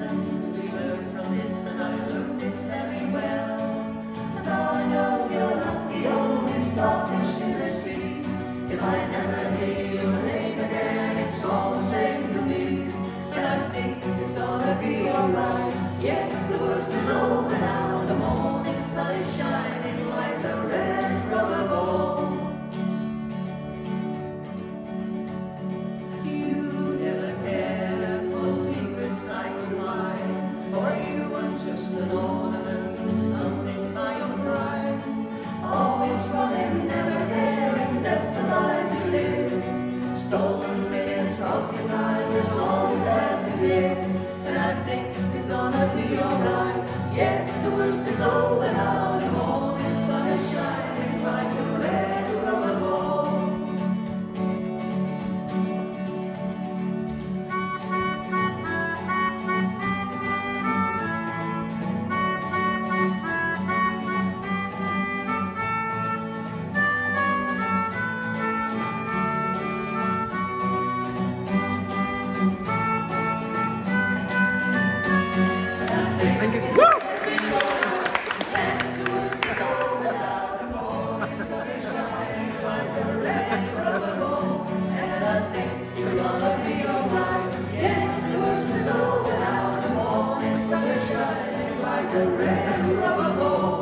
lesson we learned from this, and I learned it very well. And now I know you're not the only starfish in the sea. If I never hear your name again, it's all the same to me. And I think it's gonna be alright. Yeah, the worst is over now. The morning sun is shining like a red rubber ball. You never cared for secrets like mine, for you were just an ornament, something by your side. Always running, never caring, that's the life you live. Stolen minutes of your time, that's all you have to give. And I think it's gonna be alright. Yeah, the worst is over now. The morning sun is shining like a red rubber ball. Thank you. The red rubber ball.